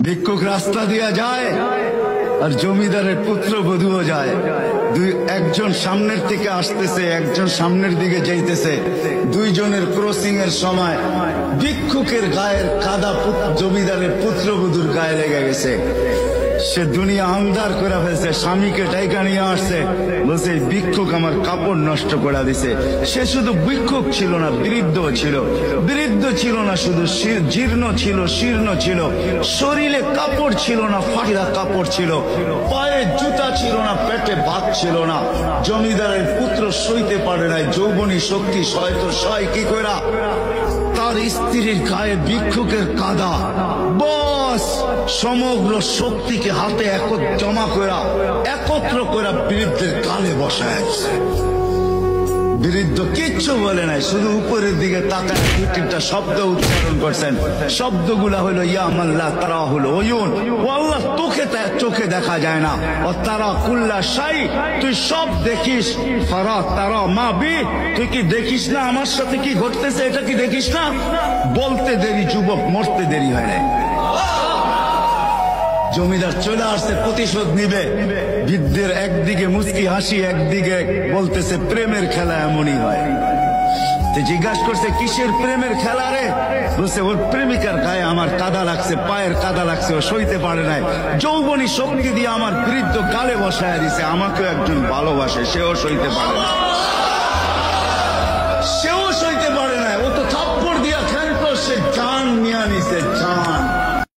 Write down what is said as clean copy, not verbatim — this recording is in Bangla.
ভিক্ষুক রাস্তা দিয়া যায় আর জমিদারের পুত্রবধূও যায়। একজন সামনের থেকে আসতেছে, একজন সামনের দিকে যাইতেছে। দুইজনের ক্রসিং এর সময় ভিক্ষুকের গায়ের কাদা জমিদারের পুত্রবধূর গায়ে লেগে গেছে। সে দুনিয়া আন্ধার করে ফেলছে, স্বামীকে টাইকা নিয়ে আসছে, বলছে ভিক্ষুক আমার কাপড় নষ্ট করে দিছে। সে শুধু ভিক্ষুক ছিল না, বৃদ্ধ ছিল। বৃদ্ধ ছিল না শুধু, জীর্ণ ছিল, শীর্ণ ছিল, শরীরে কাপড় ছিল না, ফাটা কাপড় ছিল, পায়ে জুতা ছিল না, পেটে ভাত ছিল না। জমিদারের পুত্র সইতে পারে নাই, যৌবনী শক্তি সয়তো সয় কি কইরা তার স্ত্রীর গায়ে ভিক্ষুকের কাদা, বস সমগ্র শক্তিকে হাতে একত্র করা বৃদ্ধের গালে বসায়। বৃদ্ধ কিচ্ছু বলে নাই, শুধু উপরের দিকে তাকায় দুই তিনটা শব্দ উচ্চারণ করছেন। শব্দগুলা হলো ইয়া মাল্লাহ তারা হলো ওয়ুন, ও আল্লাহ চোখে দেখা যায় না, ও তারা কুল্লা শাই তুই সব দেখিস, ফারা তারা মা বি তুই কি দেখিস না আমার সাথে কি ঘটতেছে, এটা কি দেখিস না? বলতে দেরি যুবক, মরতে দেরি হয় না। জমিদার চলে আসছে, প্রতিশোধ নিবে। বৃদ্ধের একদিকে মুচকি হাসি, একদিকে বলতেছে প্রেমের খেলা এমনই হয়। জিজ্ঞাসা করছে কিসের প্রেমের খেলা রে? বলছে ওর প্রেমিকার গায়ে আমার কাদা লাগছে, পায়ের কাদা লাগছে, ও সইতে পারে নাই, যৌবনী শক্তি দিয়ে আমার বৃদ্ধ গালে বসায় দিছে। আমাকেও একজন ভালোবাসে, সেও সইতে পারে না, সেও সইতে পারে না। ও তো থাপ্পড় দিয়া খেলতো, সে জান নিয়ে নিছে।